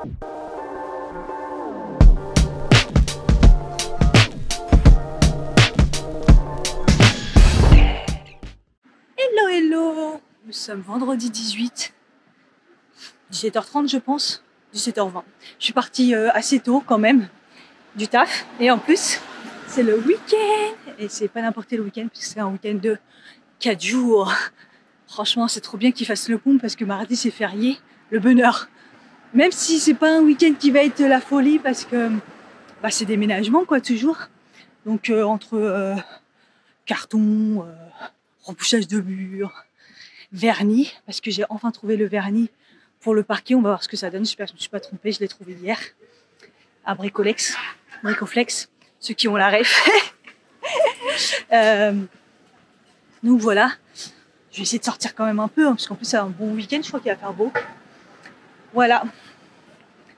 Hello, hello! Nous sommes vendredi 18, 17h30 je pense, 17h20. Je suis partie assez tôt quand même du taf et en plus c'est le week-end et c'est pas n'importe quel week-end puisque c'est un week-end de 4 jours. Franchement c'est trop bien qu'ils fassent le pont parce que mardi c'est férié, le bonheur. Même si c'est pas un week-end qui va être la folie parce que bah, c'est déménagement quoi toujours. Donc entre carton, repoussage de murs, vernis, parce que j'ai enfin trouvé le vernis pour le parquet, on va voir ce que ça donne, j'espère que je ne me suis pas trompée, je l'ai trouvé hier, à Bricoflex, ceux qui ont la ref. Donc voilà, je vais essayer de sortir quand même un peu, hein, parce qu'en plus c'est un bon week-end, je crois qu'il va faire beau. Voilà,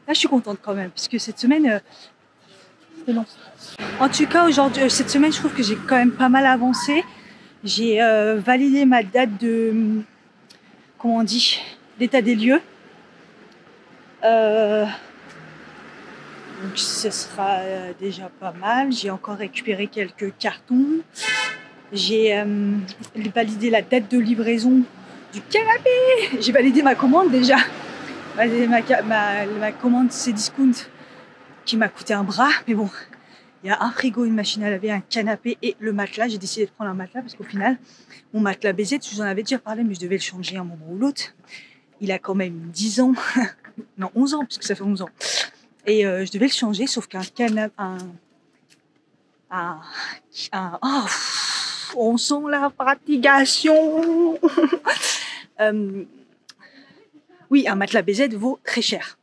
là je suis contente quand même, parce que cette semaine, c'était long. En tout cas, aujourd'hui, cette semaine, je trouve que j'ai quand même pas mal avancé. J'ai validé ma date de, comment on dit, d'état des lieux. Donc ce sera déjà pas mal. J'ai encore récupéré quelques cartons. J'ai validé la date de livraison du canapé. J'ai validé ma commande déjà. Ma commande Cdiscount qui m'a coûté un bras, mais bon. Il y a un frigo, une machine à laver, un canapé et le matelas. J'ai décidé de prendre un matelas parce qu'au final, mon matelas BZ, je vous en avais déjà parlé, mais je devais le changer à un moment ou l'autre. Il a quand même 10 ans, non 11 ans, parce que ça fait 11 ans. Et je devais le changer, sauf qu'un canapé, oh, on sent la fatigation. Oui, un matelas BZ vaut très cher.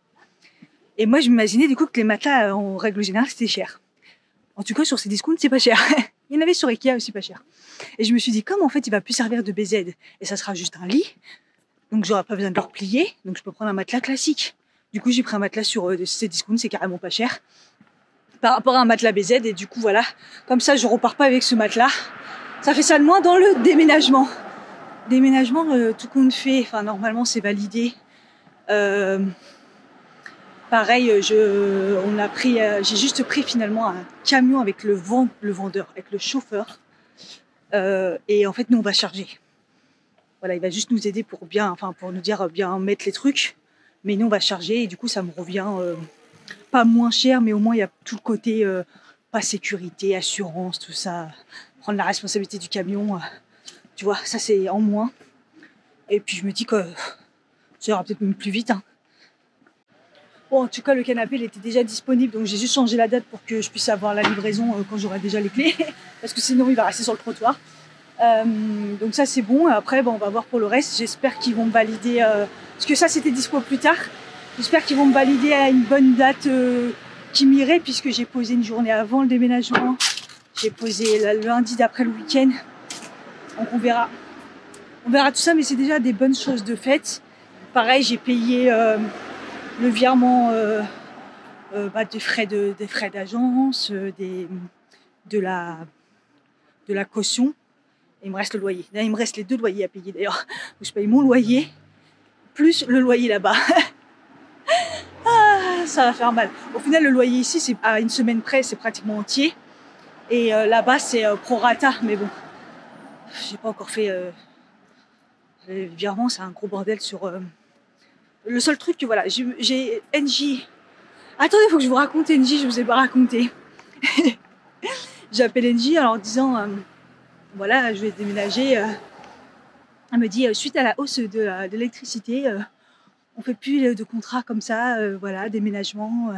Et moi, je m'imaginais du coup que les matelas, en règle générale, c'était cher. En tout cas, sur Cdiscount, c'est pas cher. Il y en avait sur Ikea aussi pas cher. Et je me suis dit, comme en fait, il va plus servir de BZ et ça sera juste un lit, donc j'aurai pas besoin de le replier, donc je peux prendre un matelas classique. Du coup, j'ai pris un matelas sur Cdiscount, c'est carrément pas cher par rapport à un matelas BZ. Et du coup, voilà, comme ça, je repars pas avec ce matelas. Ça fait ça de moins dans le déménagement. Déménagement, tout compte fait, enfin, normalement, c'est validé. Pareil, j'ai juste pris finalement un camion avec le vendeur, avec le chauffeur. Et en fait, nous, on va charger. Voilà, il va juste nous aider pour nous dire bien mettre les trucs. Mais nous, on va charger et du coup, ça me revient pas moins cher, mais au moins, il y a tout le côté pas sécurité, assurance, tout ça. Prendre la responsabilité du camion, tu vois, ça, c'est en moins. Et puis, je me dis que ça ira peut-être même plus vite, hein. Bon, en tout cas, le canapé, il était déjà disponible, donc j'ai juste changé la date pour que je puisse avoir la livraison quand j'aurai déjà les clés, parce que sinon, il va rester sur le trottoir. Donc ça, c'est bon. Après, on va voir pour le reste. J'espère qu'ils vont me valider, parce que ça, c'était dispo plus tard. J'espère qu'ils vont me valider à une bonne date qui m'irait, puisque j'ai posé une journée avant le déménagement. J'ai posé le lundi d'après le week-end. Donc on verra. On verra tout ça, mais c'est déjà des bonnes choses de fait. Pareil, j'ai payé le virement des frais d'agence, de la caution. Et il me reste le loyer. Là, il me reste les 2 loyers à payer d'ailleurs. Je paye mon loyer plus le loyer là-bas. Ah, ça va faire mal. Au final, le loyer ici, c'est à une semaine près, c'est pratiquement entier. Et là-bas, c'est pro rata. Mais bon, j'ai pas encore fait le virement. C'est un gros bordel sur. Le seul truc que voilà, j'ai NJ. Attendez, il faut que je vous raconte NJ, je vous ai pas raconté. J'appelle NJ en leur disant voilà, je vais déménager. Elle me dit suite à la hausse de l'électricité, on fait plus de contrats comme ça, voilà, déménagement.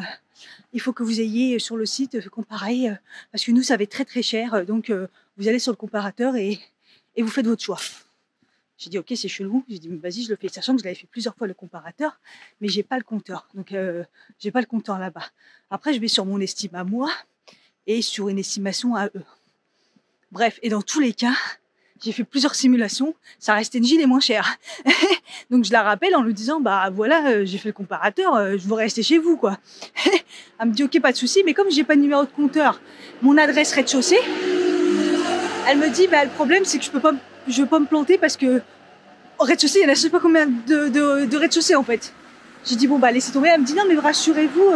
Il faut que vous ayez sur le site comparé, parce que nous ça va être très très cher. Donc vous allez sur le comparateur et vous faites votre choix. J'ai dit ok, c'est chelou. J'ai dit vas-y, je le fais, sachant que je l'avais fait plusieurs fois le comparateur, mais j'ai pas le compteur. Donc j'ai pas le compteur là-bas. Après, je vais sur mon estime à moi et sur une estimation à eux. Bref, et dans tous les cas, j'ai fait plusieurs simulations. Ça reste NJ les moins chers. Donc je la rappelle en lui disant bah voilà, j'ai fait le comparateur, je veux rester chez vous quoi. Elle me dit ok, pas de souci, mais comme j'ai pas de numéro de compteur, mon adresse rez-de-chaussée, elle me dit bah le problème c'est que je veux pas me planter parce que au rez-de-chaussée, il y en a je sais pas combien de rez-de-chaussée en fait. J'ai dit bon bah laissez tomber. Elle me dit non mais rassurez-vous,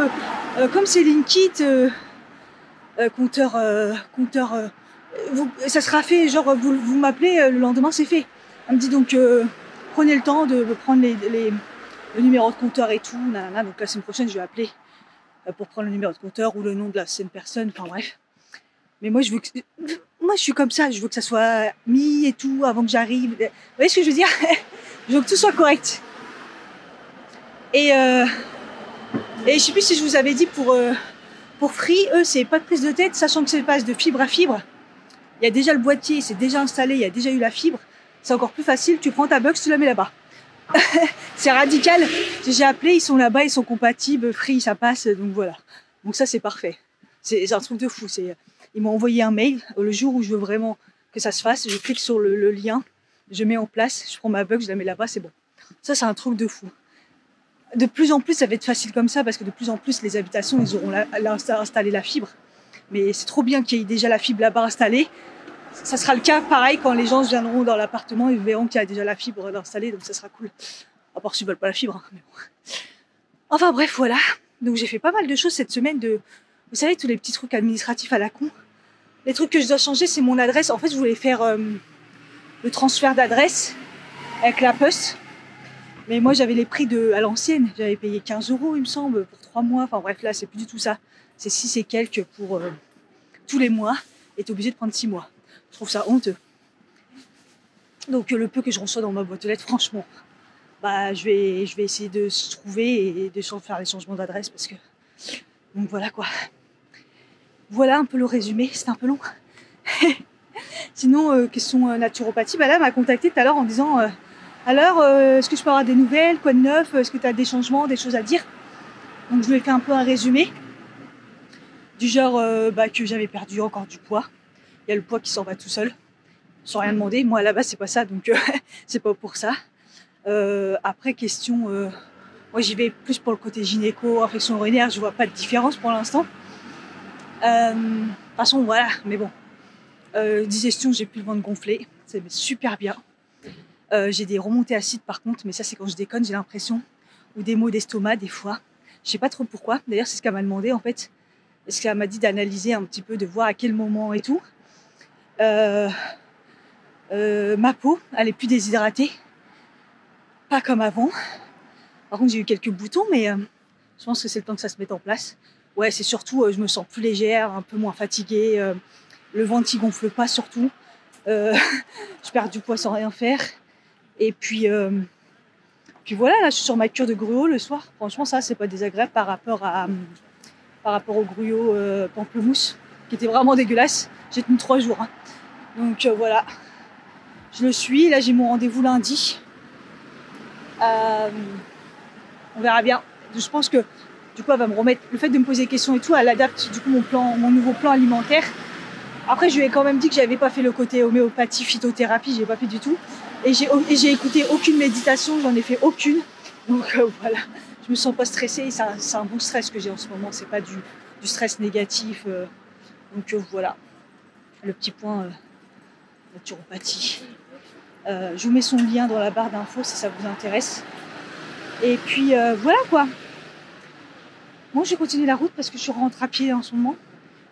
comme c'est Linkit, compteur, ça sera fait, genre vous m'appelez le lendemain, c'est fait. Elle me dit donc prenez le temps de prendre le numéro de compteur et tout, nanana. Donc la semaine prochaine je vais appeler pour prendre le numéro de compteur ou le nom de la certaine personne, enfin bref. Mais moi je suis comme ça, je veux que ça soit mis et tout avant que j'arrive. Vous voyez ce que je veux dire? Je veux que tout soit correct. Et je sais plus si je vous avais dit pour Free, eux c'est pas de prise de tête, sachant que ça passe de fibre à fibre. Il y a déjà le boîtier, c'est déjà installé, il y a déjà eu la fibre. C'est encore plus facile, tu prends ta box, tu la mets là-bas. C'est radical. J'ai appelé, ils sont là-bas, ils sont compatibles, Free ça passe, donc voilà. Donc ça c'est parfait. C'est un truc de fou. Ils m'ont envoyé un mail le jour où je veux vraiment que ça se fasse. Je clique sur le lien, je mets en place, je prends ma box, je la mets là-bas, c'est bon. Ça c'est un truc de fou. De plus en plus ça va être facile comme ça parce que de plus en plus les habitations ils auront installé la fibre. Mais c'est trop bien qu'il y ait déjà la fibre là-bas installée. Ça sera le cas pareil quand les gens viendront dans l'appartement, ils verront qu'il y a déjà la fibre installée, donc ça sera cool. À part s'ils veulent pas la fibre. Hein, mais bon. Enfin bref, voilà. Donc j'ai fait pas mal de choses cette semaine vous savez, tous les petits trucs administratifs à la con. Les trucs que je dois changer, c'est mon adresse. En fait, je voulais faire le transfert d'adresse avec la poste. Mais moi, j'avais les prix à l'ancienne. J'avais payé 15 €, il me semble, pour 3 mois. Enfin bref, là, c'est plus du tout ça. C'est 6 et quelques pour tous les mois. Et t'es obligé de prendre 6 mois. Je trouve ça honteux. Donc le peu que je reçois dans ma boîte aux lettres, franchement, bah, je vais essayer de se trouver et de faire les changements d'adresse parce que... Donc voilà quoi. Voilà un peu le résumé, c'était un peu long. Sinon, question naturopathie, bah là, elle m'a contacté tout à l'heure en disant alors, est-ce que je peux avoir des nouvelles, quoi de neuf, est-ce que tu as des changements, des choses à dire? Donc je lui ai fait un peu un résumé du genre que j'avais perdu encore du poids. Il y a le poids qui s'en va tout seul, sans rien demander. Moi à la base c'est pas ça, donc c'est pas pour ça. Après question, moi j'y vais plus pour le côté gynéco, infection urinaire, je vois pas de différence pour l'instant. De toute façon voilà, mais bon. Digestion, j'ai plus le ventre gonflé, c'est super bien. J'ai des remontées acides par contre, mais ça c'est quand je déconne, j'ai l'impression. Ou des maux d'estomac des fois. Je sais pas trop pourquoi. D'ailleurs c'est ce qu'elle m'a demandé en fait. Parce qu'elle m'a dit d'analyser un petit peu, de voir à quel moment et tout. Ma peau, elle est plus déshydratée. Pas comme avant. Par contre j'ai eu quelques boutons, mais je pense que c'est le temps que ça se mette en place. Ouais, c'est surtout, je me sens plus légère, un peu moins fatiguée. Le ventre qui gonfle pas surtout. Je perds du poids sans rien faire. Et puis voilà, là je suis sur ma cure de gruau le soir. Franchement ça c'est pas désagréable par rapport au gruau pamplemousse qui était vraiment dégueulasse. J'ai tenu 3 jours. Hein. Donc voilà, je le suis. Là j'ai mon rendez-vous lundi. On verra bien. Je pense que du coup elle va me remettre le fait de me poser des questions et tout. Elle adapte du coup mon nouveau plan alimentaire. Après je lui ai quand même dit que j'avais pas fait le côté homéopathie, phytothérapie, j'ai pas fait du tout. Et j'ai écouté aucune méditation, j'en ai fait aucune. Donc voilà, je me sens pas stressée. C'est un bon stress que j'ai en ce moment, c'est pas du stress négatif. Donc voilà, le petit point naturopathie. Je vous mets son lien dans la barre d'infos si ça vous intéresse. Et puis voilà quoi. Bon, je vais continuer la route parce que je rentre à pied en ce moment.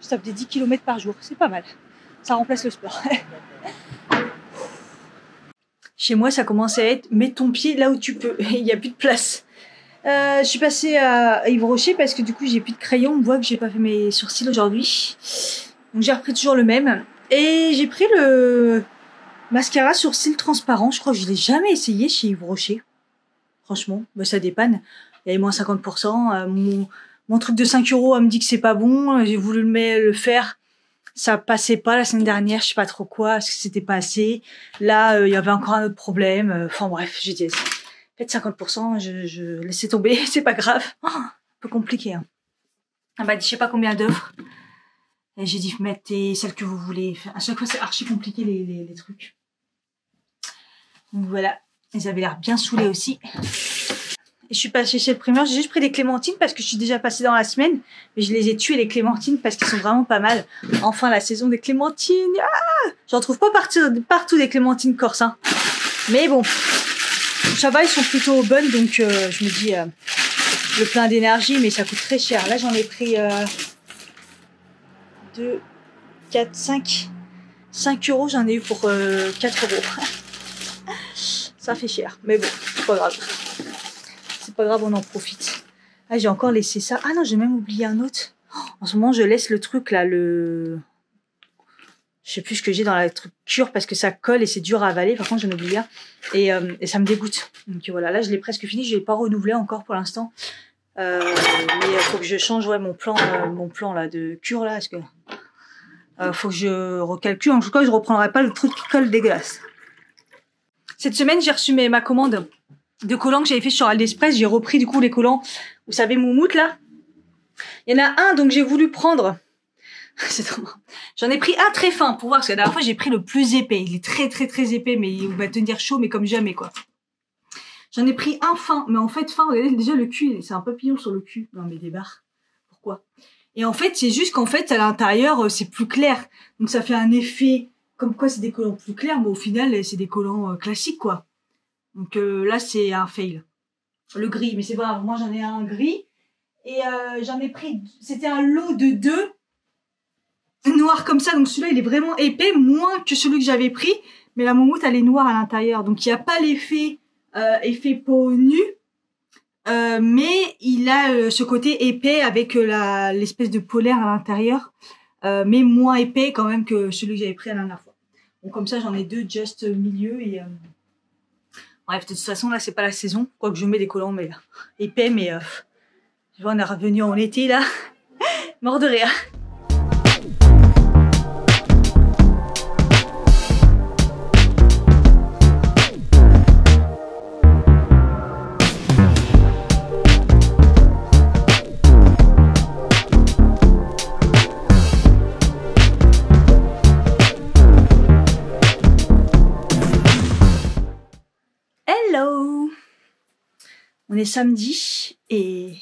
Je tape des 10 km par jour, c'est pas mal. Ça remplace le sport. Chez moi, ça commence à être mets ton pied là où tu peux. Il n'y a plus de place. Je suis passée à Yves Rocher parce que du coup, j'ai plus de crayon. On voit que j'ai pas fait mes sourcils aujourd'hui. Donc, j'ai repris toujours le même. Et j'ai pris le mascara sourcils transparent. Je crois que je l'ai jamais essayé chez Yves Rocher. Franchement, bah, ça dépanne. Il y avait moins 50%. Mon truc de 5 €, elle me dit que c'est pas bon. J'ai voulu le faire. Ça passait pas la semaine dernière, je sais pas trop quoi, parce que c'était pas assez. Là, il y avait encore un autre problème. Enfin bref, j'ai dit, faites 50%, je laissais tomber, c'est pas grave. Oh, un peu compliqué. Hein. Elle m'a dit, je sais pas combien d'offres. Et j'ai dit, mettez celle que vous voulez. À chaque fois, c'est archi compliqué les trucs. Donc voilà, ils avaient l'air bien saoulés aussi. Et je suis passée chez le primeur, j'ai juste pris des clémentines parce que je suis déjà passée dans la semaine. Mais je les ai tuées les clémentines parce qu'elles sont vraiment pas mal. Enfin la saison des clémentines. Ah, j'en trouve pas partout des clémentines corses. Hein. Mais bon, ça va, ils sont plutôt bonnes. Donc je me dis, le plein d'énergie, mais ça coûte très cher. Là, j'en ai pris 2, 4, 5 euros. J'en ai eu pour 4 euros. Ça fait cher, mais bon, c'est pas grave. C'est pas grave, on en profite. Ah, j'ai encore laissé ça. Ah non, j'ai même oublié un autre. En ce moment, je laisse le truc là, je sais plus ce que j'ai dans la truc cure parce que ça colle et c'est dur à avaler. Par contre, j'en oublie un. Et ça me dégoûte. Donc voilà, là, je l'ai presque fini. Je l'ai pas renouvelé encore pour l'instant. Mais il faut que je change mon plan là de cure là. Parce que faut que je recalcule. En tout cas, je reprendrai pas le truc qui colle dégueulasse. Cette semaine, j'ai reçu ma commande de collants que j'avais fait sur AliExpress. J'ai repris du coup les collants. Vous savez, moumoute là. Il y en a un donc j'ai voulu prendre. C'est trop marrant. J'en ai pris un très fin pour voir, parce que la dernière fois j'ai pris le plus épais. Il est très très très épais, mais il va tenir chaud, mais comme jamais quoi. J'en ai pris un fin, mais en fait fin, regardez déjà le cul, c'est un papillon sur le cul. Non mais des barres. Pourquoi? Et en fait c'est juste qu'en fait à l'intérieur c'est plus clair, donc ça fait un effet comme quoi c'est des collants plus clairs, mais au final c'est des collants classiques quoi. Donc là c'est un fail. Le gris, mais c'est pas grave. Moi j'en ai un gris et j'en ai pris. C'était un lot de 2. Noir comme ça, donc celui-là il est vraiment épais, moins que celui que j'avais pris, mais la moumoute elle est noire à l'intérieur, donc il n'y a pas l'effet effet peau nue, mais il a ce côté épais avec l'espèce de polaire à l'intérieur, mais moins épais quand même que celui que j'avais pris la dernière fois. Donc comme ça j'en ai 2 just milieu et bref, de toute façon là c'est pas la saison, quoique je mets des collants mais épais, mais je vois on est revenu en été là, mort de rire. Hello! On est samedi et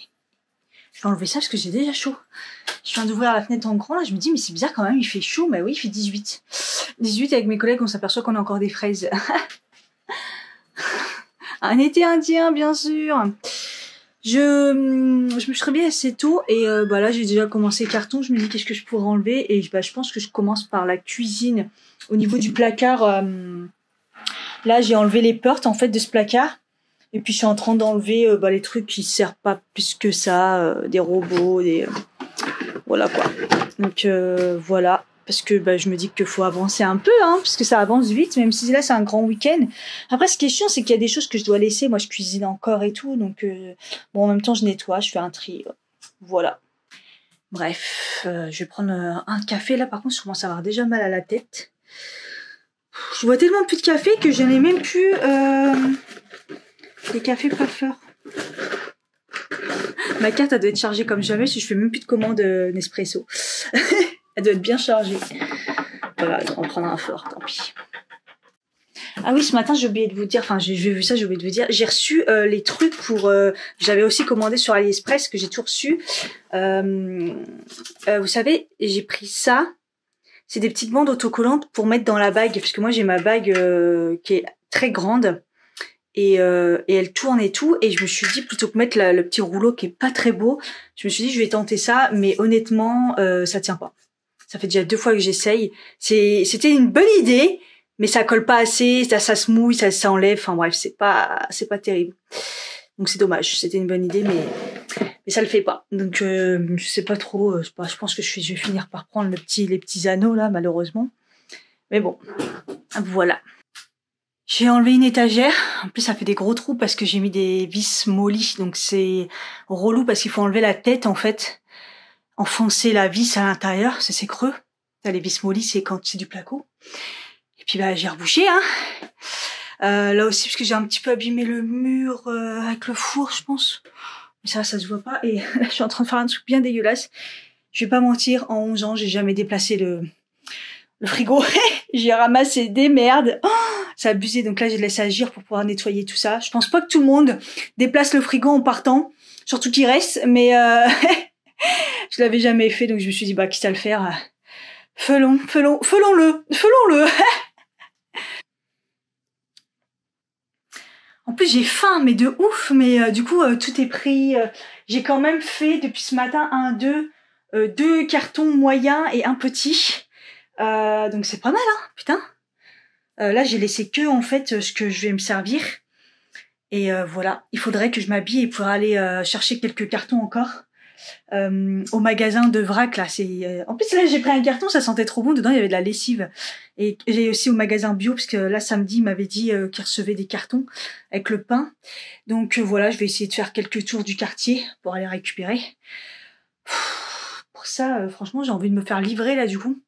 je vais enlever ça parce que j'ai déjà chaud. Je viens d'ouvrir la fenêtre en grand là, je me dis mais c'est bizarre quand même, il fait chaud. Mais oui, il fait 18. 18 avec mes collègues, on s'aperçoit qu'on a encore des fraises. Un été indien bien sûr. Je me suis réveillée assez tôt et là j'ai déjà commencé le carton. Je me dis qu'est-ce que je pourrais enlever et je pense que je commence par la cuisine. Au niveau du placard, là j'ai enlevé les portes en fait de ce placard. Et puis je suis en train d'enlever les trucs qui servent pas plus que ça, des robots, voilà quoi. Donc voilà, parce que je me dis qu'il faut avancer un peu, hein, parce que ça avance vite, même si là c'est un grand week-end. Après ce qui est chiant, c'est qu'il y a des choses que je dois laisser. Moi je cuisine encore et tout, donc bon en même temps je nettoie, je fais un tri, voilà. Bref, je vais prendre un café là. Par contre je commence à avoir déjà mal à la tête. Je bois tellement plus de café que je n'ai même plus des cafés puffers. Ma carte elle doit être chargée comme jamais si je fais même plus de commande Nespresso. Elle doit être bien chargée. Voilà, je vais en prendre un fort, tant pis. Ah oui, ce matin j'ai oublié de vous dire, j'ai vu ça, j'ai oublié de vous dire, j'ai reçu les trucs pour, j'avais aussi commandé sur AliExpress que j'ai tout reçu. Vous savez, j'ai pris ça. C'est des petites bandes autocollantes pour mettre dans la bague, parce que moi j'ai ma bague qui est très grande. Et elle tourne et tout, et je me suis dit plutôt que mettre le petit rouleau qui est pas très beau, je me suis dit je vais tenter ça, mais honnêtement ça tient pas. Ça fait déjà 2 fois que j'essaye. C'était une bonne idée, mais ça colle pas assez, ça se mouille, ça s'enlève. Enfin bref, c'est pas terrible. Donc c'est dommage. C'était une bonne idée, mais ça le fait pas. Donc je sais pas trop. Je pense que je vais finir par prendre les petits anneaux là, malheureusement. Mais bon, voilà. J'ai enlevé une étagère. En plus, ça fait des gros trous parce que j'ai mis des vis molly. Donc, c'est relou parce qu'il faut enlever la tête, en fait. Enfoncer la vis à l'intérieur. C'est creux. Là, les vis molly, c'est quand c'est du placo. Et puis, j'ai rebouché, hein. Là aussi, parce que j'ai un petit peu abîmé le mur avec le four, je pense. Mais ça se voit pas. Et là, je suis en train de faire un truc bien dégueulasse. Je vais pas mentir, en 11 ans, j'ai jamais déplacé le frigo. J'ai ramassé des merdes. Oh, c'est abusé. Donc là, j'ai laissé agir pour pouvoir nettoyer tout ça. Je pense pas que tout le monde déplace le frigo en partant. Surtout qu'il reste. Mais je l'avais jamais fait. Donc je me suis dit, quitte à le faire, faisons-le. En plus, j'ai faim, mais de ouf. Mais du coup, tout est pris. J'ai quand même fait depuis ce matin deux cartons moyens et un petit. Donc c'est pas mal, hein, putain. Là, j'ai laissé que en fait ce que je vais me servir. Et voilà, il faudrait que je m'habille et pouvoir aller chercher quelques cartons encore au magasin de vrac là. En plus là j'ai pris un carton, ça sentait trop bon. Dedans il y avait de la lessive. Et j'ai aussi au magasin bio parce que là samedi il m'avait dit qu'il recevait des cartons avec le pain. Donc voilà, je vais essayer de faire quelques tours du quartier pour aller récupérer. Pour ça, franchement j'ai envie de me faire livrer là du coup.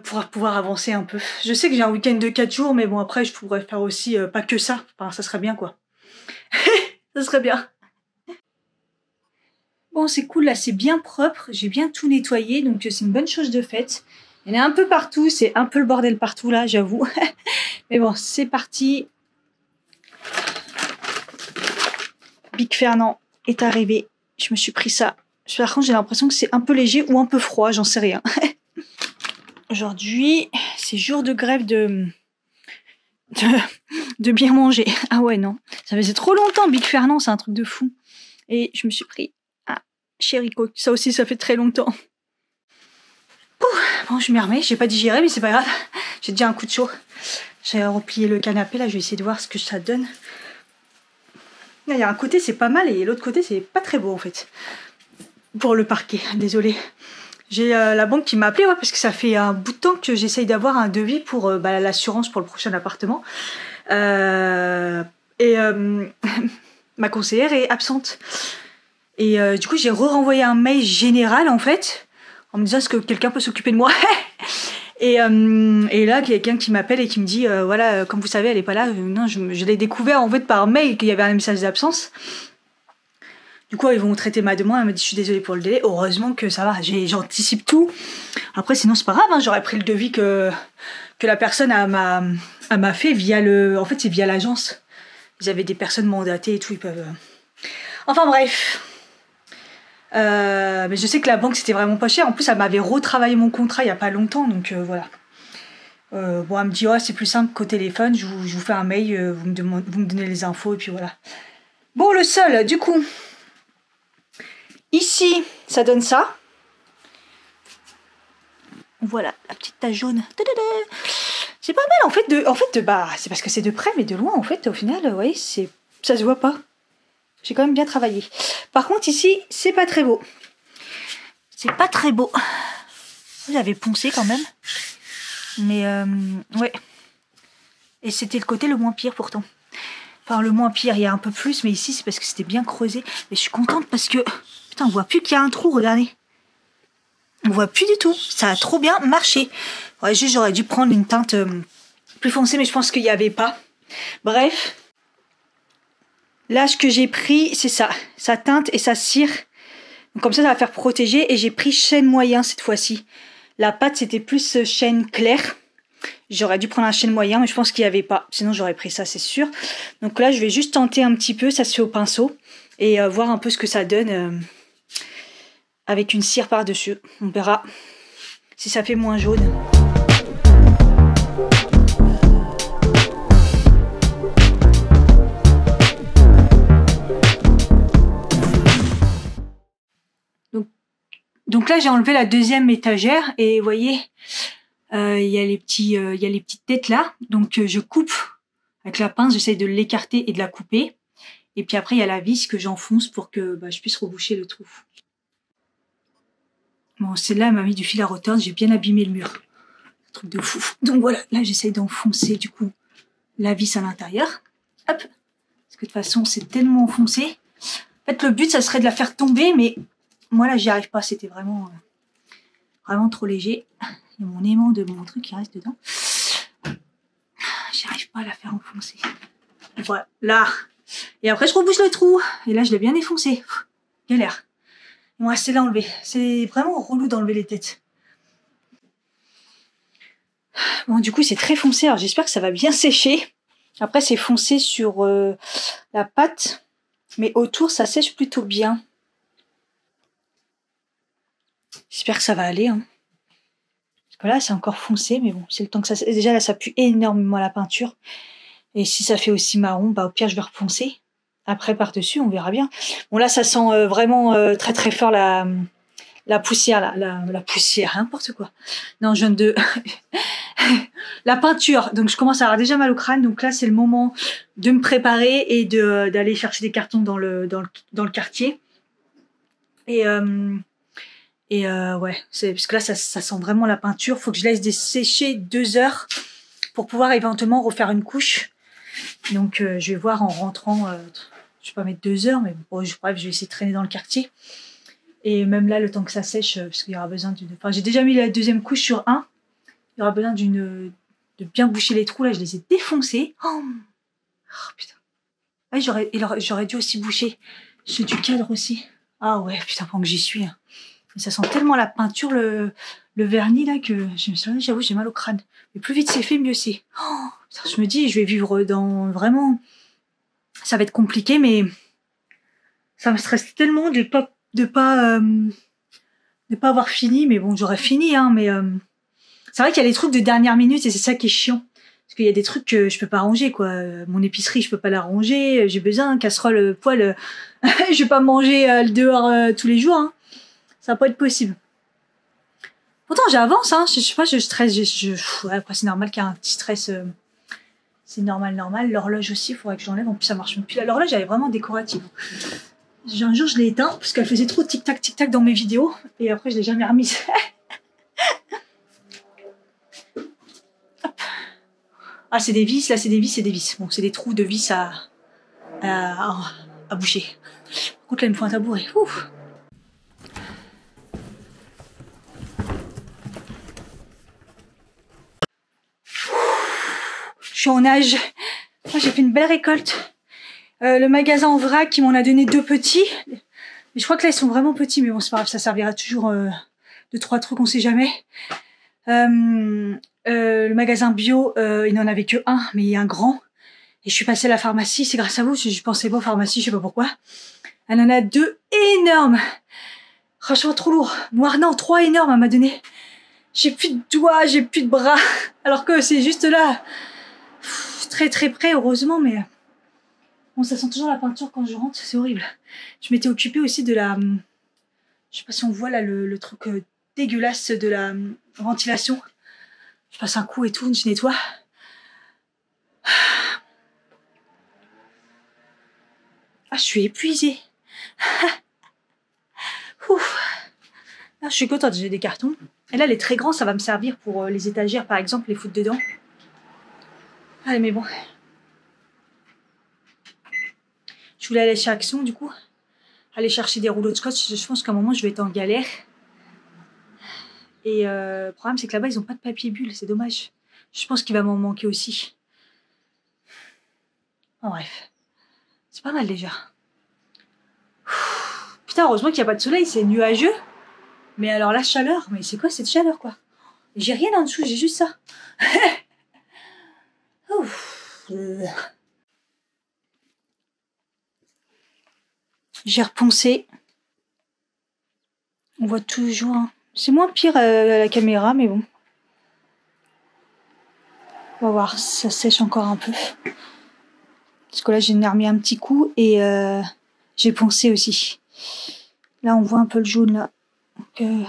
Pour pouvoir avancer un peu. Je sais que j'ai un week-end de 4 jours, mais bon après je pourrais faire aussi pas que ça. Enfin ça serait bien quoi. Ça serait bien. Bon c'est cool là, c'est bien propre, j'ai bien tout nettoyé, donc c'est une bonne chose de faite. Il y en a un peu partout, c'est un peu le bordel partout là, j'avoue. Mais bon, c'est parti. Big Fernand est arrivé. Je me suis pris ça. Par contre j'ai l'impression que c'est un peu léger ou un peu froid, j'en sais rien. Aujourd'hui, c'est jour de grève de bien manger. Ah ouais, non. Ça faisait trop longtemps, Big Fernand, c'est un truc de fou. Et je me suis pris un Cherry Coke. Ça aussi, ça fait très longtemps. Bon, je m'y remets. J'ai pas digéré, mais c'est pas grave. J'ai déjà un coup de chaud. J'ai replié le canapé, là. Je vais essayer de voir ce que ça donne. Là, il y a un côté, c'est pas mal, et l'autre côté, c'est pas très beau, en fait. Pour le parquet, désolée. J'ai la banque qui m'a appelé, ouais, parce que ça fait un bout de temps que j'essaye d'avoir un devis pour l'assurance pour le prochain appartement. Ma conseillère est absente. Et du coup, j'ai renvoyé un mail général, en fait, en me disant est-ce que quelqu'un peut s'occuper de moi. Et là, quelqu'un qui m'appelle et qui me dit voilà, comme vous savez, elle est pas là. Non, je l'ai découvert en fait par mail qu'il y avait un message d'absence. Du coup, ils vont traiter ma demande. Elle m'a dit, je suis désolée pour le délai. Heureusement que ça va, j'anticipe tout. Après, sinon, c'est pas grave. Hein, j'aurais pris le devis que la personne m'a fait via en fait, c'est via l'agence. Ils avaient des personnes mandatées et tout. Ils peuvent. Enfin bref. Mais je sais que la banque, c'était vraiment pas cher. En plus, elle m'avait retravaillé mon contrat il y a pas longtemps. Donc voilà. Bon, elle me dit, oh, c'est plus simple qu'au téléphone. Je vous fais un mail. Vous me donnez les infos. Et puis voilà. Bon, le sol, du coup. Ici, ça donne ça. Voilà, la petite tache jaune. C'est pas mal en fait. C'est parce que c'est de près, mais de loin en fait. Au final, vous voyez, ça se voit pas. J'ai quand même bien travaillé. Par contre, ici, c'est pas très beau. C'est pas très beau. J'avais poncé quand même. Mais ouais. Et c'était le côté le moins pire pourtant. Enfin, le moins pire, il y a un peu plus, mais ici, c'est parce que c'était bien creusé. Mais je suis contente parce que... Putain, on voit plus qu'il y a un trou, regardez. On voit plus du tout. Ça a trop bien marché. Ouais, juste, j'aurais dû prendre une teinte plus foncée, mais je pense qu'il n'y avait pas. Bref. Là, ce que j'ai pris, c'est ça. Ça teinte et ça cire. Donc, comme ça va faire protéger. Et j'ai pris chêne moyen cette fois-ci. La pâte, c'était plus chêne clair. J'aurais dû prendre un chêne moyen, mais je pense qu'il n'y avait pas. Sinon, j'aurais pris ça, c'est sûr. Donc là, je vais juste tenter un petit peu. Ça se fait au pinceau. Et voir un peu ce que ça donne avec une cire par-dessus. On verra si ça fait moins jaune. Donc là, j'ai enlevé la deuxième étagère. Et vous voyez, il y a les petites têtes là. Donc je coupe avec la pince. J'essaye de l'écarter et de la couper. Et puis après, il y a la vis que j'enfonce pour que je puisse reboucher le trou. Bon, celle-là, elle m'a mis du fil à retordre. J'ai bien abîmé le mur. Un truc de fou. Donc voilà, là, j'essaye d'enfoncer du coup la vis à l'intérieur. Hop. Parce que de toute façon, c'est tellement enfoncé. En fait, le but, ça serait de la faire tomber, mais moi, là, j'y arrive pas. C'était vraiment trop léger. Il y a mon aimant de mon truc qui reste dedans. J'y arrive pas à la faire enfoncer. Voilà, là. Et après, je rebouche le trou. Et là, je l'ai bien défoncé. Galère. Il me restait là à enlever. C'est vraiment relou d'enlever les têtes. Bon, du coup, c'est très foncé. Alors, j'espère que ça va bien sécher. Après, c'est foncé sur la pâte. Mais autour, ça sèche plutôt bien. J'espère que ça va aller. Hein. Parce que là, c'est encore foncé. Mais bon, c'est le temps que ça sèche. Déjà, là, ça pue énormément la peinture. Et si ça fait aussi marron, bah au pire je vais reponcer. Après par-dessus, on verra bien. Bon là ça sent vraiment très très fort la poussière, la poussière, n'importe quoi. Non, je viens de... la peinture. Donc, je commence à avoir déjà mal au crâne. Donc là, c'est le moment de me préparer et d'aller chercher des cartons dans le quartier. Et ouais, parce que là, ça sent vraiment la peinture. Faut que je laisse sécher 2 heures pour pouvoir éventuellement refaire une couche. Donc, je vais voir en rentrant. Je vais pas mettre 2 heures, mais bon, bref, je vais essayer de traîner dans le quartier. Et même là, le temps que ça sèche, parce qu'il y aura besoin d'une... Enfin, j'ai déjà mis la deuxième couche sur un. Il y aura besoin de bien boucher les trous. Là, je les ai défoncés. Oh putain. Ah, j'aurais dû aussi boucher ceux du cadre aussi. Ah ouais, putain, pendant que j'y suis. Hein. Mais ça sent tellement la peinture, le vernis, là, que j'avoue, j'ai mal au crâne. Mais plus vite c'est fait, mieux c'est. Oh, putain, je me dis, je vais vivre dans... Vraiment... Ça va être compliqué, mais... Ça me stresse tellement de pas avoir fini. Mais bon, j'aurais fini, hein, mais... C'est vrai qu'il y a des trucs de dernière minute et c'est ça qui est chiant. Parce qu'il y a des trucs que je peux pas ranger, quoi. Mon épicerie, je peux pas la ranger. J'ai besoin, casserole, poêle. Je vais pas manger dehors tous les jours. Hein. Ça va pas être possible. Pourtant, j'avance. Hein. Je sais pas, je stresse. Ouais, après, c'est normal qu'il y ait un petit stress. C'est normal. L'horloge aussi, il faudrait que j'enlève. En plus, ça marche même plus. L'horloge, elle est vraiment décorative. Un jour, je l'ai éteint parce qu'elle faisait trop tic-tac dans mes vidéos. Et après, je l'ai jamais remise. Ah, c'est des vis, là, c'est des vis. Bon, c'est des trous de vis à boucher. Par contre, là, il me faut un tabouret. Ouf. Je suis en nage. Oh, j'ai fait une belle récolte. Le magasin en vrac, qui m'en a donné 2 petits. Mais je crois que là, ils sont vraiment petits. Mais bon, c'est pas grave, ça servira toujours de 3 trucs, on sait jamais. Le magasin bio, il n'en avait que un, mais il y a un grand. Et je suis passée à la pharmacie, c'est grâce à vous, je pensais pas aux pharmacies, je sais pas pourquoi. Elle en a 2 énormes. Franchement, trop lourd. Non, 3 énormes, elle m'a donné. J'ai plus de doigts, j'ai plus de bras. Alors que c'est juste là. Très très près, heureusement, mais... Bon, ça sent toujours la peinture quand je rentre, c'est horrible. Je m'étais occupée aussi de la... Je sais pas si on voit là le truc dégueulasse de la ventilation. Je passe un coup et tout, je nettoie. Ah, je suis épuisée. Ouf. Ah, je suis contente, j'ai des cartons. Et là, elle est très grande, ça va me servir pour les étagères, par exemple, les foutre dedans. Allez, mais bon. Je voulais aller chez Action, du coup. Aller chercher des rouleaux de scotch. Je pense qu'à un moment, je vais être en galère. Et le problème, c'est que là-bas, ils n'ont pas de papier bulle. C'est dommage. Je pense qu'il va m'en manquer aussi. En bref. C'est pas mal déjà. Putain, heureusement qu'il n'y a pas de soleil. C'est nuageux. Mais alors la chaleur. Mais c'est quoi cette chaleur, quoi? J'ai rien en dessous. J'ai juste ça. J'ai reponcé. On voit toujours... Hein. C'est moins pire à la caméra, mais bon. On va voir, ça sèche encore un peu. Parce que là, j'ai remis un petit coup et j'ai poncé aussi. Là, on voit un peu le jaune, là. Donc,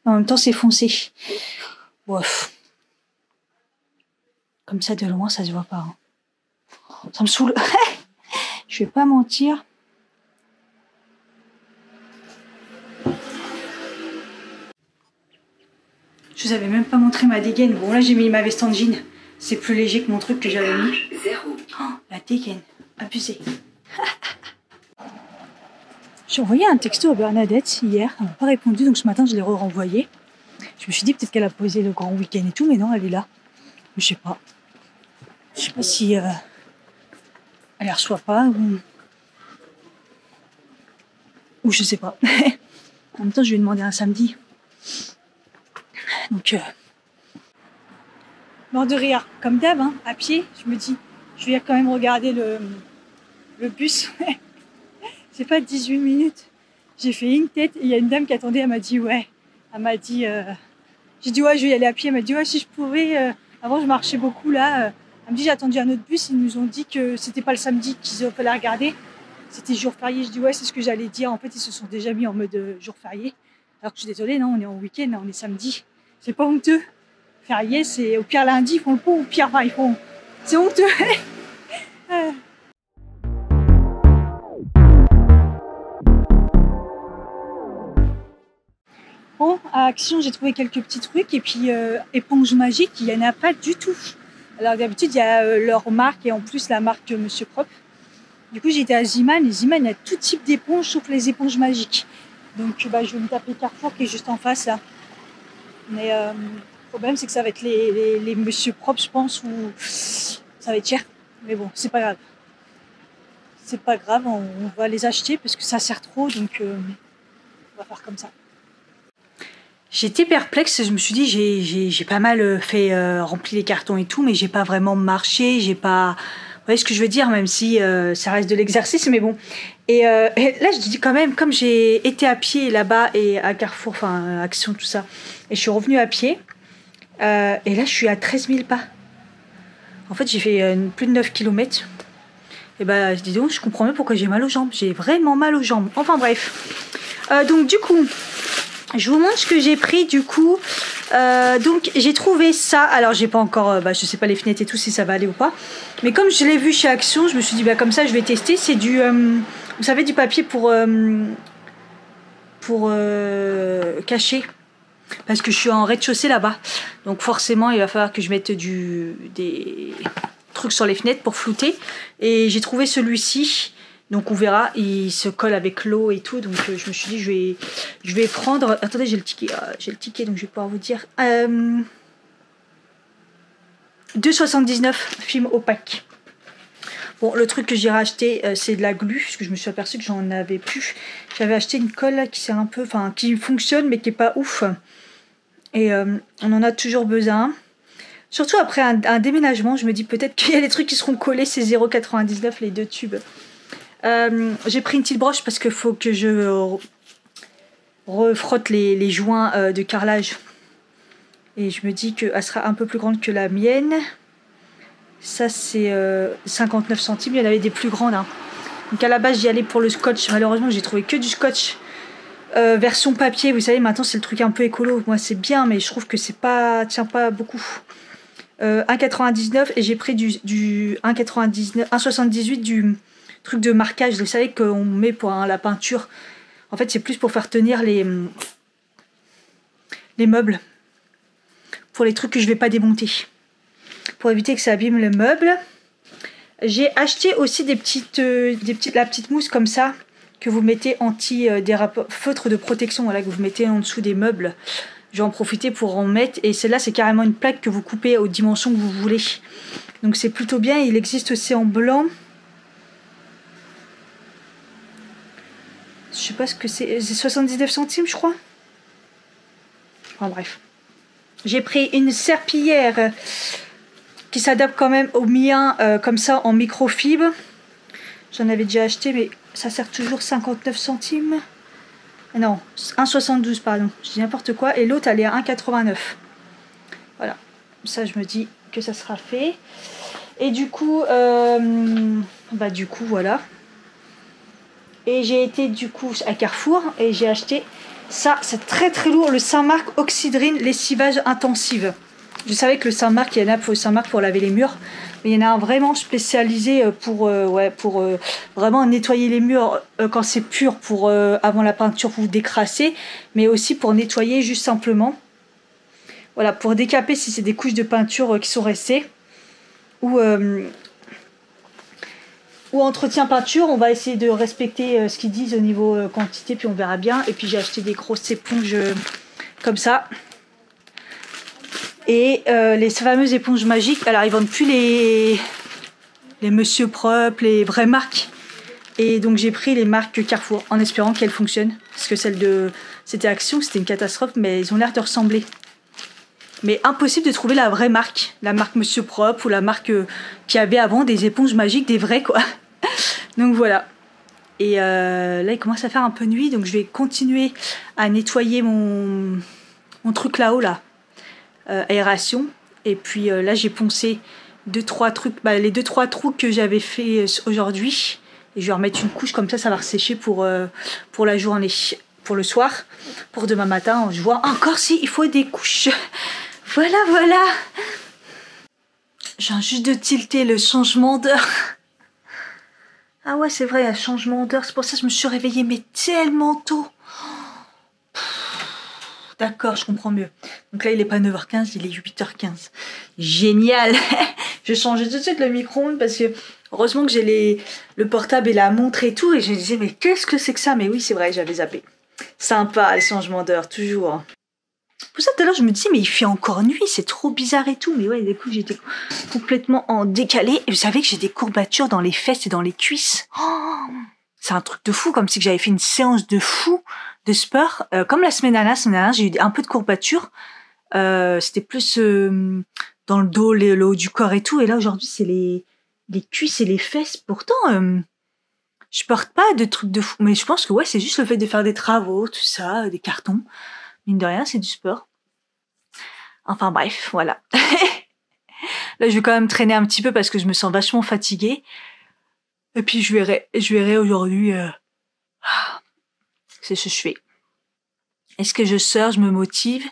en même temps, c'est foncé. Bref. Comme ça, de loin, ça se voit pas. Hein. Ça me saoule. Je vais pas mentir. Je vous avais même pas montré ma dégaine. Bon, là, j'ai mis ma veste en jean. C'est plus léger que mon truc que j'avais mis. Oh, la dégaine. Abusé. J'ai envoyé un texto à Bernadette hier. Elle m'a pas répondu, donc ce matin, je l'ai renvoyé. Je me suis dit peut-être qu'elle a posé le grand week-end et tout, mais non, elle est là. Je sais pas. Je sais pas si elle la reçoit pas ou je sais pas. En même temps, je lui ai demandé un samedi. Donc, mort de rire. Comme d'hab, hein, à pied, je me dis, je vais quand même regarder le bus. C'est pas 18 minutes. J'ai fait une tête et il y a une dame qui attendait, elle m'a dit ouais. Elle m'a dit, j'ai dit ouais, je vais y aller à pied. Elle m'a dit ouais, si je pouvais. Avant, je marchais beaucoup là. Elle me dit j'ai attendu un autre bus, ils nous ont dit que c'était pas le samedi qu'ils fallait regarder, c'était jour férié. Je dis ouais c'est ce que j'allais dire, en fait ils se sont déjà mis en mode jour férié. Alors que je suis désolée, non, on est en week-end, on est samedi. C'est pas honteux. Férié, c'est au pire lundi, ils font le pont, au pire, enfin, ils font... C'est honteux. Bon, à Action, j'ai trouvé quelques petits trucs. Et puis, éponge magique, il n'y en a pas du tout. Alors d'habitude, il y a leur marque et en plus la marque Monsieur Propre. Du coup, j'étais à Ziman. Et Ziman, il y a tout type d'éponges, sauf les éponges magiques. Donc, bah, je vais me taper Carrefour qui est juste en face, là. Mais le problème, c'est que ça va être les Monsieur Propre, je pense, ou ça va être cher. Mais bon, c'est pas grave. C'est pas grave, on va les acheter parce que ça sert trop, donc on va faire comme ça. J'étais perplexe, je me suis dit, j'ai pas mal fait remplir les cartons et tout, mais j'ai pas vraiment marché, j'ai pas... Vous voyez ce que je veux dire, même si ça reste de l'exercice, mais bon. Et là, je dis quand même, comme j'ai été à pied là-bas et à Carrefour, enfin, Action, tout ça, et je suis revenue à pied, et là, je suis à 13 000 pas. En fait, j'ai fait plus de 9 km. Et bah, dis donc, je comprends même pourquoi j'ai mal aux jambes. J'ai vraiment mal aux jambes. Enfin, bref. Donc, du coup, je vous montre ce que j'ai pris, du coup. Donc, j'ai trouvé ça. Alors, j'ai pas encore... je sais pas les fenêtres et tout, si ça va aller ou pas. Mais comme je l'ai vu chez Action, je me suis dit, bah, comme ça, je vais tester. C'est du... vous savez, du papier pour cacher. Parce que je suis en rez-de-chaussée là-bas. Donc, forcément, il va falloir que je mette des trucs sur les fenêtres pour flouter. Et j'ai trouvé celui-ci. Donc on verra, il se colle avec l'eau et tout. Donc je me suis dit, je vais prendre... Attendez, j'ai le ticket, donc je vais pouvoir vous dire. 2,79 film opaque. Bon, le truc que j'ai racheté, c'est de la glu, parce que je me suis aperçue que j'en avais plus. J'avais acheté une colle qui sert un peu, enfin, qui fonctionne, mais qui est pas ouf. Et on en a toujours besoin. Surtout après un déménagement, je me dis peut-être qu'il y a des trucs qui seront collés, c'est 0,99 les 2 tubes. J'ai pris une petite broche parce qu'il faut que je refrotte les joints de carrelage. Et je me dis qu'elle sera un peu plus grande que la mienne. Ça, c'est 59 centimes. Il y en avait des plus grandes. Hein. Donc à la base, j'y allais pour le scotch. Malheureusement, j'ai trouvé que du scotch version papier. Vous savez, maintenant, c'est le truc un peu écolo. Moi, c'est bien, mais je trouve que c'est pas, tient pas beaucoup. 1,99 et j'ai pris du 1,99, 1,78 du truc de marquage, vous savez qu'on met pour la peinture. En fait, c'est plus pour faire tenir les meubles. Pour les trucs que je vais pas démonter. Pour éviter que ça abîme le meuble. J'ai acheté aussi la petite mousse comme ça que vous mettez feutre de protection, voilà, que vous mettez en dessous des meubles. Je vais en profiter pour en mettre. Et celle-là, c'est carrément une plaque que vous coupez aux dimensions que vous voulez. Donc c'est plutôt bien. Il existe aussi en blanc. Je sais pas ce que c'est. C'est 79 centimes, je crois. Enfin bref. J'ai pris une serpillière qui s'adapte quand même au mien, comme ça, en microfibre. J'en avais déjà acheté, mais ça sert toujours 59 centimes. Non, 1,72 pardon, je dis n'importe quoi. Et l'autre, elle est à 1,89. Voilà, ça je me dis que ça sera fait. Et du coup, voilà. Et j'ai été du coup à Carrefour et j'ai acheté ça, c'est très très lourd, le Saint-Marc Oxydrine lessivage intensive. Je savais que le Saint-Marc, il y en a pour le Saint-Marc pour laver les murs. Mais il y en a un vraiment spécialisé pour vraiment nettoyer les murs quand c'est pur, pour avant la peinture vous décrasser, mais aussi pour nettoyer juste simplement. Voilà, pour décaper si c'est des couches de peinture qui sont restées. Ou entretien peinture, on va essayer de respecter ce qu'ils disent au niveau quantité, puis on verra bien. Et puis j'ai acheté des grosses éponges comme ça. Et les fameuses éponges magiques, alors ils vendent plus les Monsieur Propre, les vraies marques. Et donc j'ai pris les marques Carrefour en espérant qu'elles fonctionnent. Parce que c'était Action, c'était une catastrophe, mais ils ont l'air de ressembler. Mais impossible de trouver la vraie marque. La marque Monsieur Propre ou la marque qui avait avant des éponges magiques, des vraies quoi. Donc voilà. Et là il commence à faire un peu nuit, donc je vais continuer à nettoyer mon truc là-haut là. Aération. Et puis là j'ai poncé 2-3 trucs, bah, les 2-3 trous que j'avais fait aujourd'hui. Et je vais remettre une couche comme ça va ressécher pour la journée, pour le soir. Pour demain matin, je vois encore si il faut des couches. Voilà, voilà. Je viens juste de tilter le changement d'heure. Ah ouais, c'est vrai, il y a changement d'heure. C'est pour ça que je me suis réveillée, mais tellement tôt. D'accord, je comprends mieux. Donc là, il est pas 9h15, il est 8h15. Génial. Je changeais tout de suite le micro-ondes parce que heureusement que j'ai le portable et la montre et tout. Et je me disais, mais qu'est-ce que c'est que ça? Mais oui, c'est vrai, j'avais zappé. Sympa, les changements d'heure, toujours. Pour ça, tout à l'heure, je me disais, mais il fait encore nuit, c'est trop bizarre et tout. Mais ouais, du coup, j'étais complètement en décalé. Et vous savez que j'ai des courbatures dans les fesses et dans les cuisses. Oh, c'est un truc de fou, comme si j'avais fait une séance de fou de sport. Comme la semaine dernière, j'ai eu un peu de courbatures. C'était plus dans le dos, le haut du corps et tout. Et là, aujourd'hui, c'est les cuisses et les fesses. Pourtant, je porte pas de trucs de fou. Mais je pense que ouais, c'est juste le fait de faire des travaux, tout ça, des cartons. Mine de rien, c'est du sport. Enfin bref, voilà. Là, je vais quand même traîner un petit peu parce que je me sens vachement fatiguée. Et puis, je verrai aujourd'hui c'est ce que je fais. Est-ce que je sors, je me motive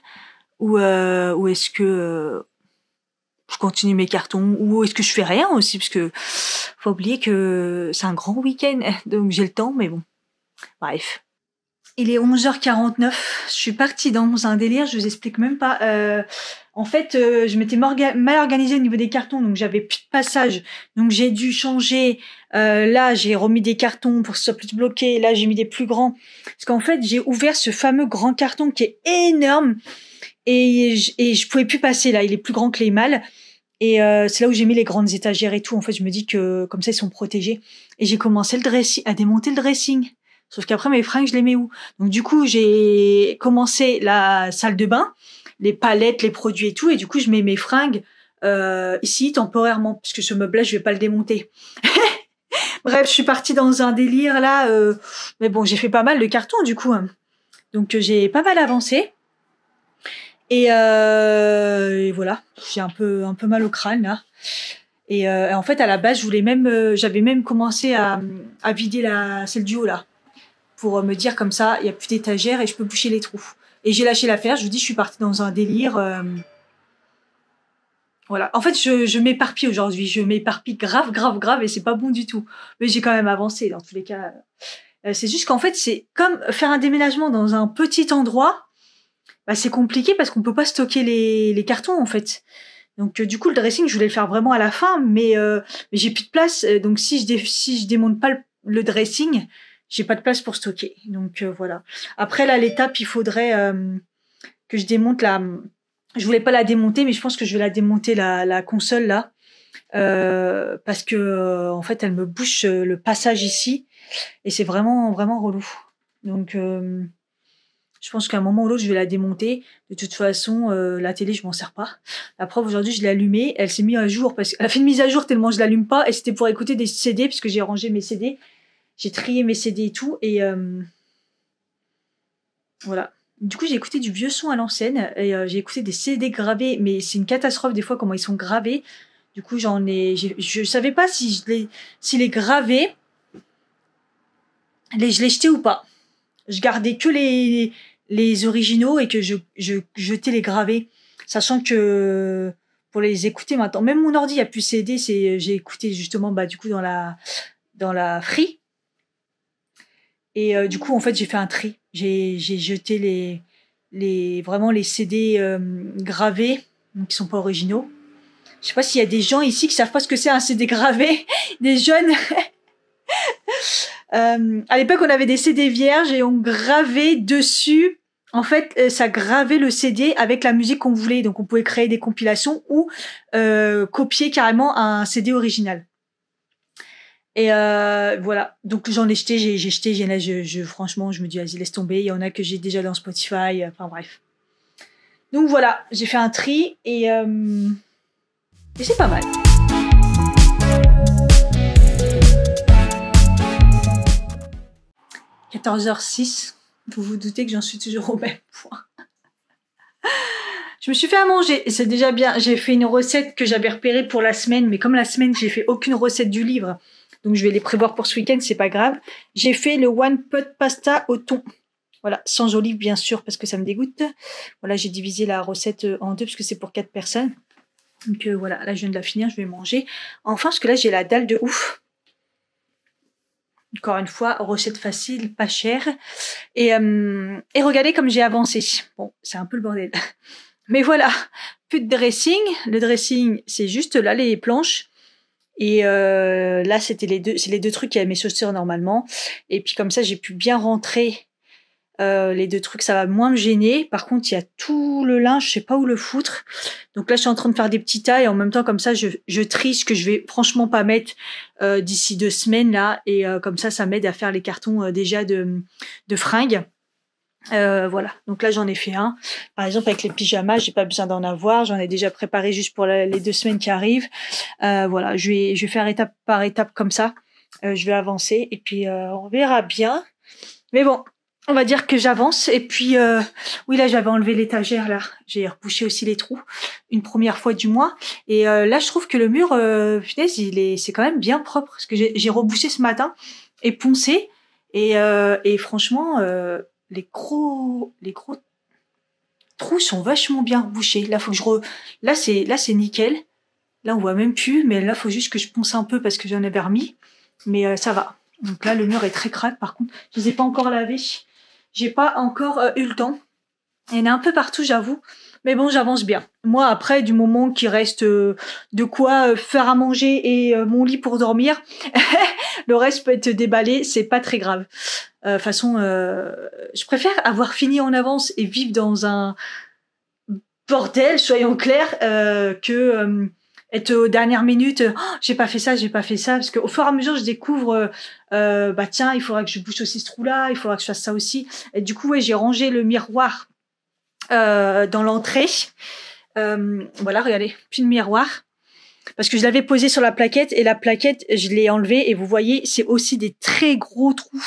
ou est-ce que je continue mes cartons ou est-ce que je fais rien aussi parce que faut oublier que c'est un grand week-end donc j'ai le temps mais bon. Bref. Il est 11h49, je suis partie dans un délire, je vous explique même pas. En fait, je m'étais mal organisée au niveau des cartons, donc j'avais plus de passage. Donc j'ai dû changer. Là, j'ai remis des cartons pour que ce soit plus bloqué. Là, j'ai mis des plus grands. Parce qu'en fait, j'ai ouvert ce fameux grand carton qui est énorme. Et je pouvais plus passer là, il est plus grand que les malles. Et c'est là où j'ai mis les grandes étagères et tout. En fait, je me dis que comme ça, ils sont protégés. Et j'ai commencé à démonter le dressing. Sauf qu'après, mes fringues, je les mets où? Donc du coup, j'ai commencé la salle de bain, les palettes, les produits et tout. Et du coup, je mets mes fringues ici, temporairement, puisque ce meuble-là, je vais pas le démonter. Bref, je suis partie dans un délire, là. Mais bon, j'ai fait pas mal de cartons, du coup. Hein. Donc, j'ai pas mal avancé. Et voilà, j'ai un peu mal au crâne, là. Et en fait, à la base, j'avais même commencé à vider celle du haut, là. Pour me dire comme ça, il n'y a plus d'étagère et je peux boucher les trous. Et j'ai lâché l'affaire, je vous dis, je suis partie dans un délire. Voilà. En fait, je m'éparpille aujourd'hui. Je m'éparpille grave et c'est pas bon du tout. Mais j'ai quand même avancé dans tous les cas. C'est juste qu'en fait, c'est comme faire un déménagement dans un petit endroit. Bah, c'est compliqué parce qu'on peut pas stocker les cartons en fait. Donc du coup, le dressing, je voulais le faire vraiment à la fin, mais j'ai plus de place. Donc si je démonte pas le dressing, j'ai pas de place pour stocker. Donc voilà. Après là, l'étape, il faudrait que je démonte la. Je voulais pas la démonter, mais je pense que je vais la démonter la console là, parce que en fait, elle me bouche le passage ici, et c'est vraiment relou. Donc je pense qu'à un moment ou l'autre, je vais la démonter. De toute façon, la télé, je m'en sers pas. La preuve, aujourd'hui, je l'ai allumée. Elle s'est mise à jour parce qu'elle a fait une mise à jour tellement je l'allume pas, et c'était pour écouter des CD puisque j'ai rangé mes CD. J'ai trié mes CD et tout, et voilà. Du coup, j'ai écouté du vieux son à l'ancienne, et j'ai écouté des CD gravés, mais c'est une catastrophe des fois comment ils sont gravés. Du coup, je savais pas si les gravés, je les jetais ou pas. Je gardais que les originaux et que je jetais les gravés, sachant que pour les écouter maintenant, même mon ordi a pu CD, j'ai écouté justement du coup dans la Free. Et du coup, en fait, j'ai fait un tri. J'ai jeté vraiment les CD gravés, donc qui sont pas originaux. Je sais pas s'il y a des gens ici qui savent pas ce que c'est un CD gravé, des jeunes. À l'époque, on avait des CD vierges et on gravait dessus. En fait, ça gravait le CD avec la musique qu'on voulait. Donc, on pouvait créer des compilations ou copier carrément un CD original. Et voilà, donc j'en ai jeté, j'ai jeté, franchement, je me dis, vas-y, laisse tomber. Il y en a que j'ai déjà dans Spotify, enfin bref. Donc voilà, j'ai fait un tri et c'est pas mal. « 14h06 », vous vous doutez que j'en suis toujours au même point. Je me suis fait à manger, et c'est déjà bien. J'ai fait une recette que j'avais repérée pour la semaine, mais comme la semaine, j'ai fait aucune recette du livre, donc je vais les prévoir pour ce week-end, c'est pas grave. J'ai fait le one pot pasta au thon. Voilà, sans olive bien sûr, parce que ça me dégoûte. Voilà, j'ai divisé la recette en deux, parce que c'est pour 4 personnes. Donc voilà, là je viens de la finir, je vais manger. Enfin, parce que là j'ai la dalle de ouf. Encore une fois, recette facile, pas chère. Et regardez comme j'ai avancé. Bon, c'est un peu le bordel. Mais voilà, plus de dressing. Le dressing, c'est juste là, les planches. Et là, c'est les deux trucs qui avaient mes chaussures normalement. Et puis comme ça, j'ai pu bien rentrer les deux trucs, ça va moins me gêner. Par contre, il y a tout le linge, je sais pas où le foutre. Donc là, je suis en train de faire des petits tas et en même temps, comme ça, je trie ce que je vais franchement pas mettre d'ici 2 semaines là. Et comme ça m'aide à faire les cartons déjà de fringues. Voilà, donc là j'en ai fait un. Par exemple avec les pyjamas, j'ai pas besoin d'en avoir. J'en ai déjà préparé juste pour les 2 semaines qui arrivent. Voilà, je vais faire étape par étape comme ça. Je vais avancer et puis on verra bien. Mais bon, on va dire que j'avance. Et puis oui, là j'avais enlevé l'étagère là. J'ai rebouché aussi les trous une première fois du mois. Et là je trouve que le mur, punaise, c'est quand même bien propre parce que j'ai rebouché ce matin et poncé. Et franchement. Les gros trous sont vachement bien bouchés. Là, faut que là, c'est nickel. Là, on voit même plus, mais là, faut juste que je ponce un peu parce que j'en avais remis. Mais ça va. Donc là, le mur est très crade, par contre. Je les ai pas encore lavés. J'ai pas encore eu le temps. Il y en a un peu partout, j'avoue. Mais bon, j'avance bien. Moi, après, du moment qu'il reste de quoi faire à manger et mon lit pour dormir, le reste peut être déballé, c'est pas très grave. De toute façon, je préfère avoir fini en avance et vivre dans un bordel, soyons clairs, que être aux dernières minutes, oh, j'ai pas fait ça, parce qu'au fur et à mesure, je découvre, bah tiens, il faudra que je bouche aussi ce trou-là, il faudra que je fasse ça aussi. Et du coup, ouais, j'ai rangé le miroir dans l'entrée. Voilà, regardez, plus de miroir. Parce que je l'avais posé sur la plaquette et la plaquette, je l'ai enlevée et vous voyez, c'est aussi des très gros trous.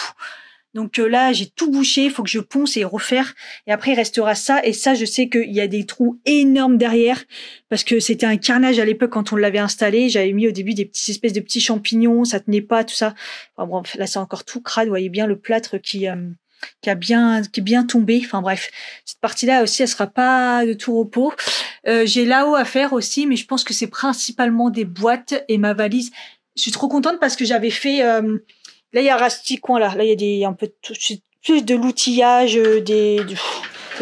Donc là, j'ai tout bouché, il faut que je ponce et refaire. Et après, il restera ça. Et ça, je sais qu'il y a des trous énormes derrière parce que c'était un carnage à l'époque quand on l'avait installé. J'avais mis au début des petites espèces de petits champignons, ça tenait pas, tout ça. Enfin bon, là, c'est encore tout crade. Vous voyez bien le plâtre qui est bien tombé. Enfin bref, cette partie-là aussi, elle sera pas de tout repos. J'ai là-haut à faire aussi, mais je pense que c'est principalement des boîtes et ma valise. Je suis trop contente parce que j'avais fait... là, il y a un petit coin là. Là, il y a un peu plus de l'outillage, des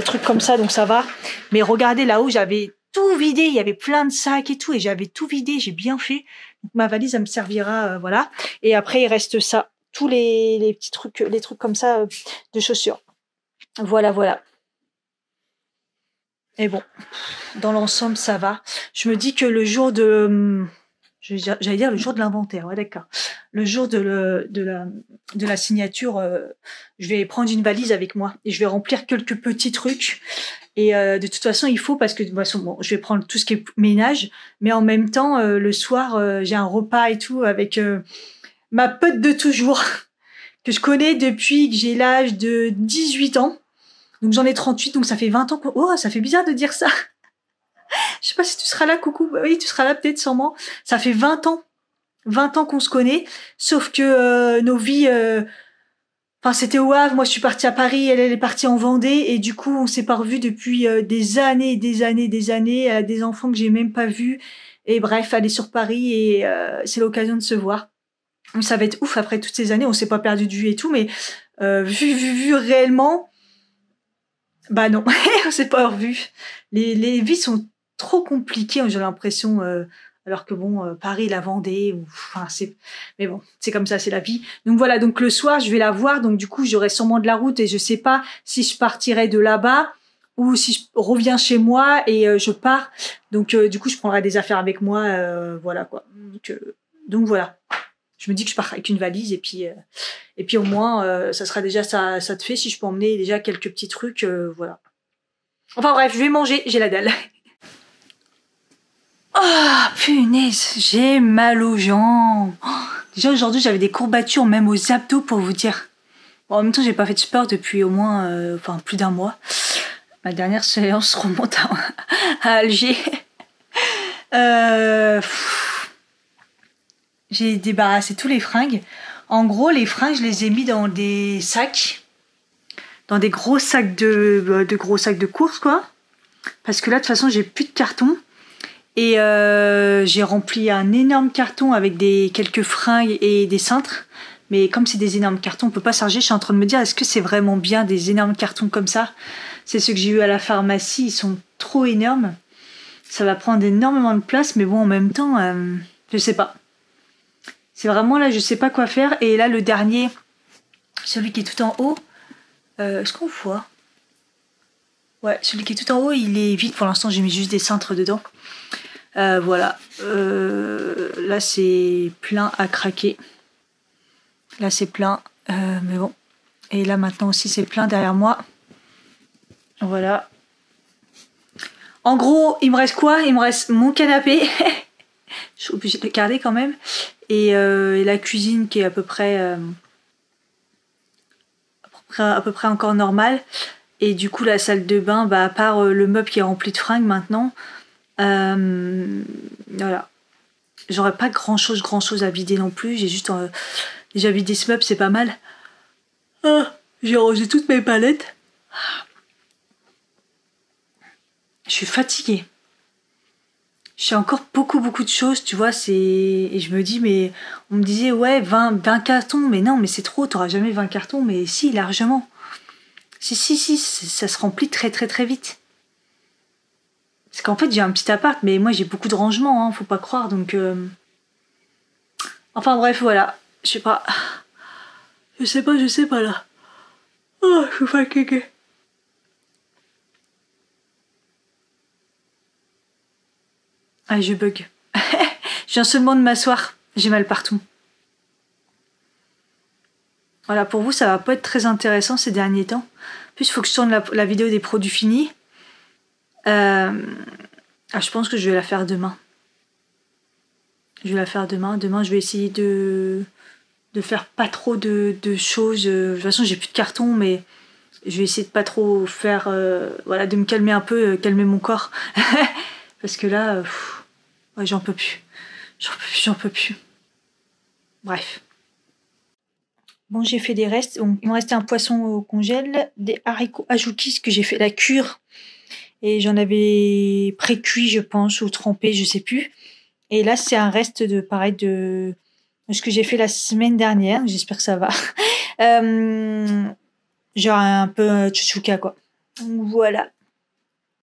trucs comme ça, donc ça va. Mais regardez là-haut, j'avais tout vidé. Il y avait plein de sacs et tout, et j'avais tout vidé. J'ai bien fait. Donc, ma valise, elle me servira, voilà. Et après, il reste ça. Tous les petits trucs, les trucs comme ça de chaussures. Voilà, voilà. Et bon, dans l'ensemble, ça va. Je me dis que le jour de... J'allais dire le jour de l'inventaire, ouais d'accord. Le jour de la signature, je vais prendre une valise avec moi et je vais remplir quelques petits trucs. Et de toute façon, il faut parce que bon, je vais prendre tout ce qui est ménage, mais en même temps, le soir, j'ai un repas et tout avec ma pote de toujours que je connais depuis que j'ai l'âge de 18 ans. Donc j'en ai 38, donc ça fait 20 ans. Oh, ça fait bizarre de dire ça. Je sais pas si tu seras là, coucou. Oui, tu seras là peut-être sûrement. Ça fait 20 ans. 20 ans qu'on se connaît. Sauf que nos vies... Enfin, c'était au Havre. Moi, je suis partie à Paris. Elle est partie en Vendée. Et du coup, on s'est pas revus depuis des années, des années, des années. Elle a des enfants que j'ai même pas vus. Et bref, elle est sur Paris et c'est l'occasion de se voir. Donc, ça va être ouf après toutes ces années. On s'est pas perdu de vue et tout. Mais vu réellement... Bah non, on s'est pas revus. Les vies sont trop compliquées, j'ai l'impression, alors que bon, Paris, la Vendée, enfin mais bon, c'est comme ça, c'est la vie. Donc voilà, donc le soir, je vais la voir, donc du coup, j'aurai sûrement de la route et je sais pas si je partirai de là-bas ou si je reviens chez moi et je pars. Donc du coup, je prendrai des affaires avec moi, voilà quoi. Donc voilà. Je me dis que je pars avec une valise et puis au moins ça sera déjà ça te fait si je peux emmener déjà quelques petits trucs, voilà. Enfin bref, je vais manger, j'ai la dalle. Oh punaise, j'ai mal aux jambes. Oh, déjà aujourd'hui j'avais des courbatures même aux abdos pour vous dire. Bon, en même temps j'ai pas fait de sport depuis au moins plus d'1 mois. Ma dernière séance remonte à Alger. J'ai débarrassé tous les fringues. En gros, les fringues, je les ai mis dans des sacs, dans des gros sacs gros sacs de course, quoi. Parce que là, de toute façon, j'ai plus de carton. Et j'ai rempli un énorme carton avec quelques fringues et des cintres. Mais comme c'est des énormes cartons, on peut pas charger. Je suis en train de me dire, est-ce que c'est vraiment bien des énormes cartons comme ça? C'est ceux que j'ai eu à la pharmacie, ils sont trop énormes. Ça va prendre énormément de place, mais bon, en même temps, je sais pas. C'est vraiment là, je sais pas quoi faire. Et là, le dernier, celui qui est tout en haut, est-ce qu'on voit? Ouais, celui qui est tout en haut, il est vide pour l'instant. J'ai mis juste des cintres dedans. Voilà. Là, c'est plein à craquer. Là, c'est plein. Mais bon. Et là, maintenant aussi, c'est plein derrière moi. Voilà. En gros, il me reste quoi? Il me reste mon canapé. Je suis obligée de le garder quand même. Et la cuisine qui est à peu près encore normale. Et du coup, la salle de bain, à part le meuble qui est rempli de fringues maintenant, voilà. J'aurais pas grand chose à vider non plus. J'ai juste déjà vidé ce meuble, c'est pas mal. J'ai rangé toutes mes palettes. Je suis fatiguée. J'ai encore beaucoup de choses, tu vois, et je me dis, mais on me disait, ouais, 20 cartons, mais non, mais c'est trop, t'auras jamais 20 cartons, mais si, largement. Si, ça se remplit très vite. Parce qu'en fait, j'ai un petit appart, mais moi, j'ai beaucoup de rangements, hein, faut pas croire, donc... Enfin bref, voilà, je sais pas, là. Oh, je suis fatiguée. Ah, je bug. Je viens seulement de m'asseoir. J'ai mal partout. Voilà, pour vous, ça va pas être très intéressant ces derniers temps. En plus, il faut que je tourne la vidéo des produits finis. Je pense que je vais la faire demain. Demain, je vais essayer de faire pas trop de choses. De toute façon, j'ai plus de carton, mais je vais essayer de pas trop faire... voilà, de me calmer un peu, calmer mon corps. Parce que là... ouais, j'en peux plus. Bref. Bon, j'ai fait des restes. Donc, il me restait un poisson au congèle, des haricots ajoukis que j'ai fait la cure. Et j'en avais pré-cuit, je pense, ou trempé, je sais plus. Et là, c'est un reste de ce que j'ai fait la semaine dernière. J'espère que ça va. Genre un peu tchouchouka, quoi. Donc, voilà.